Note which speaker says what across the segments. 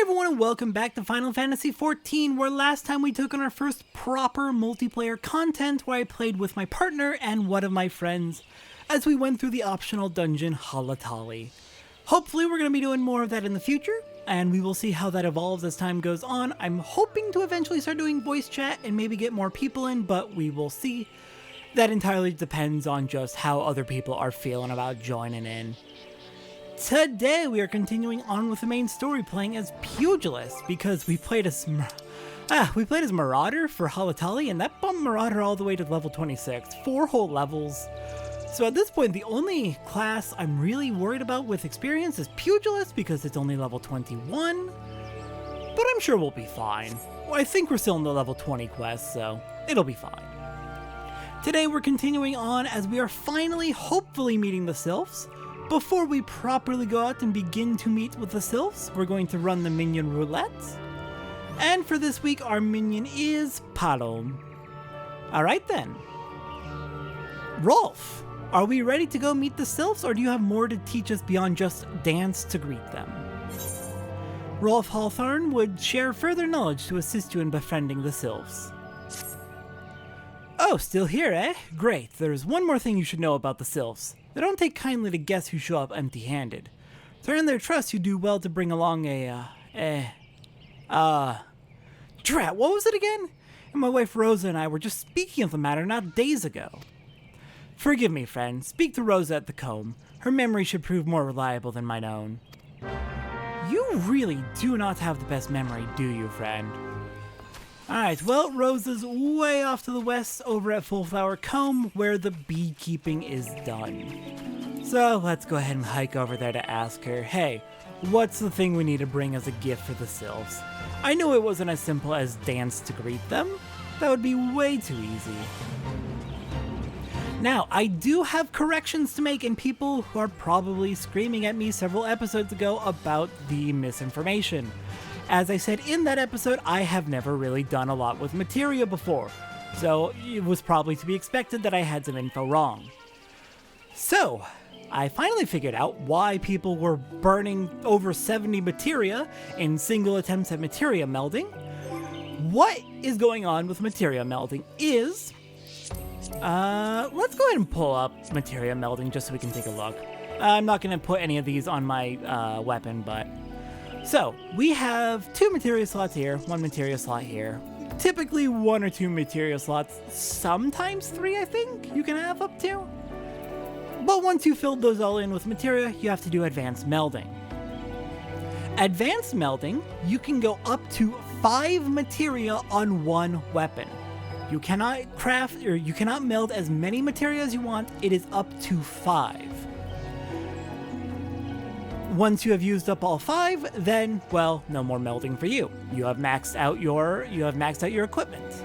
Speaker 1: everyone and welcome back to Final Fantasy XIV, where last time we took on our first proper multiplayer content where I played with my partner and one of my friends as we went through the optional dungeon Halatali. Hopefully we're going to be doing more of that in the future, and we will see how that evolves as time goes on. I'm hoping to eventually start doing voice chat and maybe get more people in, but we will see. That entirely depends on just how other people are feeling about joining in. Today we are continuing on with the main story, playing as Pugilist, because we played as Marauder for Halatali, and that bumped Marauder all the way to level 26, 4 whole levels. So at this point, the only class I'm really worried about with experience is Pugilist, because it's only level 21, but I'm sure we'll be fine. Well, I think we're still in the level 20 quest, so it'll be fine. Today we're continuing on as we are finally, hopefully, meeting the Sylphs. Before we properly go out and begin to meet with the Sylphs, we're going to run the minion roulette. And for this week, our minion is Palom. Alright then. Rolf, are we ready to go meet the Sylphs, or do you have more to teach us beyond just dance to greet them? Rolf Hawthorne would share further knowledge to assist you in befriending the Sylphs. Oh, still here, eh? Great. There's one more thing you should know about the Sylphs. They don't take kindly to guests who show up empty-handed. To earn their trust, you do well to bring along Drat, what was it again? And my wife Rosa and I were just speaking of the matter not days ago. Forgive me, friend. Speak to Rosa at the comb. Her memory should prove more reliable than mine own. You really do not have the best memory, do you, friend? Alright, well, Rosa's way off to the west over at Fullflower Comb, where the beekeeping is done. So let's go ahead and hike over there to ask her, hey, what's the thing we need to bring as a gift for the Sylphs? I knew it wasn't as simple as dance to greet them. That would be way too easy. Now, I do have corrections to make, and people who are probably screaming at me several episodes ago about the misinformation. As I said in that episode, I have never really done a lot with materia before, so it was probably to be expected that I had some info wrong. So, I finally figured out why people were burning over 70 materia in single attempts at materia melding. What is going on with materia melding is... let's go ahead and pull up materia melding just so we can take a look. I'm not going to put any of these on my weapon, but... So, we have 2 materia slots here, 1 materia slot here. Typically 1 or 2 materia slots, sometimes 3 I think you can have up to. But once you filled those all in with materia, you have to do advanced melding. Advanced melding, you can go up to 5 materia on 1 weapon. You cannot craft, or you cannot meld as many materia as you want, it is up to 5. Once you have used up all 5, then, well, no more melding for you. You have maxed out your equipment.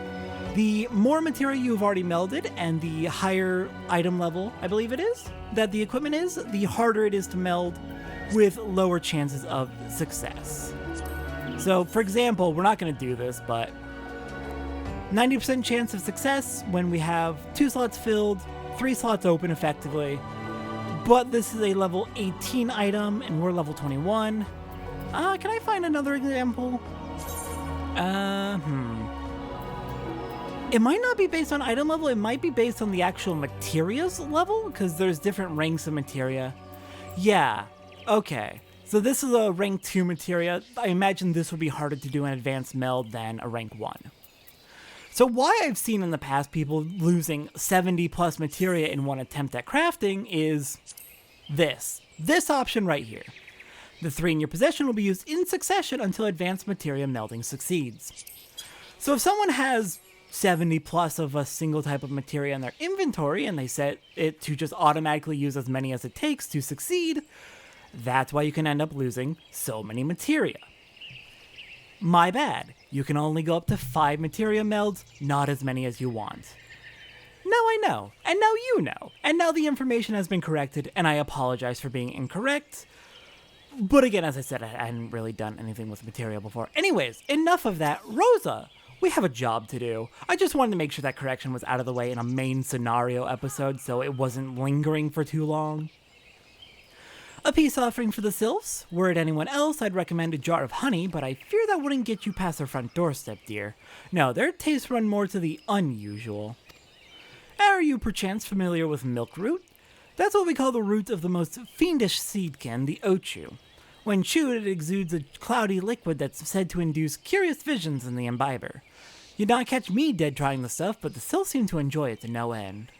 Speaker 1: The more materia you've already melded, and the higher item level, I believe it is, that the equipment is, the harder it is to meld with lower chances of success. So, for example, we're not going to do this, but 90% chance of success when we have 2 slots filled, 3 slots open effectively. But this is a level 18 item, and we're level 21. Can I find another example? It might not be based on item level, it might be based on the actual materials level, because there's different ranks of materia. Yeah, okay. So this is a rank 2 materia. I imagine this would be harder to do an advanced meld than a rank 1. So why I've seen in the past people losing 70 plus materia in one attempt at crafting is this option right here. The 3 in your possession will be used in succession until advanced materia melding succeeds. So if someone has 70 plus of a single type of materia in their inventory and they set it to just automatically use as many as it takes to succeed, that's why you can end up losing so many materia. My bad. You can only go up to 5 materia melds, not as many as you want. Now I know, and now you know, and now the information has been corrected, and I apologize for being incorrect. But again, as I said, I hadn't really done anything with materia before. Anyways, enough of that. Rosa, we have a job to do. I just wanted to make sure that correction was out of the way in a main scenario episode, so it wasn't lingering for too long. A peace offering for the Sylphs. Were it anyone else, I'd recommend a jar of honey, but I fear that wouldn't get you past their front doorstep, dear. No, their tastes run more to the unusual. Are you perchance familiar with milk root? That's what we call the root of the most fiendish seedkin, the ochu. When chewed, it exudes a cloudy liquid that's said to induce curious visions in the imbiber. You'd not catch me dead trying the stuff, but the Sylphs seem to enjoy it to no end.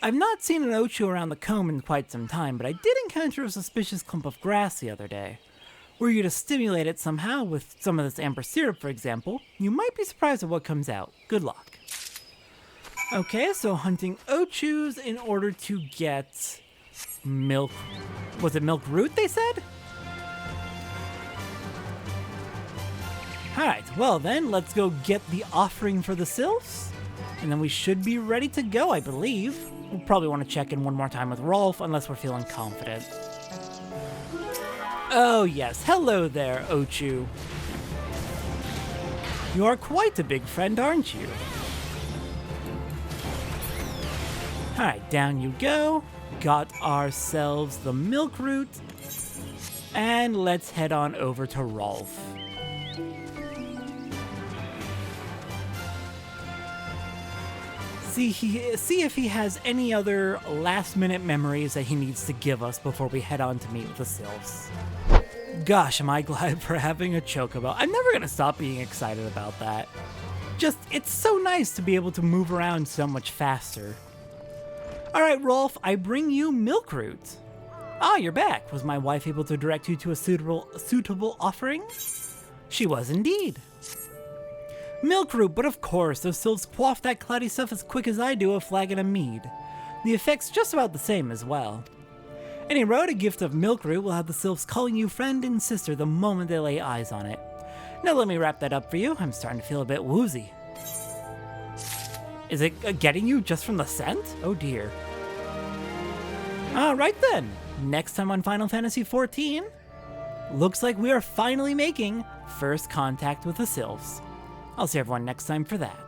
Speaker 1: I've not seen an ochu around the comb in quite some time, but I did encounter a suspicious clump of grass the other day. Were you to stimulate it somehow with some of this amber syrup, for example, you might be surprised at what comes out. Good luck. Okay, so hunting ochus in order to get milk. Was it milk root, they said? Alright, well then, let's go get the offering for the Sylphs, and then we should be ready to go, I believe. We'll probably want to check in one more time with Rolf, unless we're feeling confident. Oh yes, hello there, Ochu. You are quite a big friend, aren't you? Alright, down you go. Got ourselves the milk root. And let's head on over to Rolf. See if he has any other last-minute memories that he needs to give us before we head on to meet with the Sylphs. Gosh, am I glad for having a chocobo. I'm never gonna stop being excited about that. Just, it's so nice to be able to move around so much faster. Alright, Rolf, I bring you milk root. Ah, you're back. Was my wife able to direct you to a suitable offering? She was indeed. Milk root, but of course, those Sylphs quaff that cloudy stuff as quick as I do a flagon of mead. The effect's just about the same as well. Any road, a gift of milk root will have the Sylphs calling you friend and sister the moment they lay eyes on it. Now let me wrap that up for you. I'm starting to feel a bit woozy. Is it getting you just from the scent? Oh dear. Alright then, next time on Final Fantasy XIV, looks like we are finally making first contact with the Sylphs. I'll see everyone next time for that.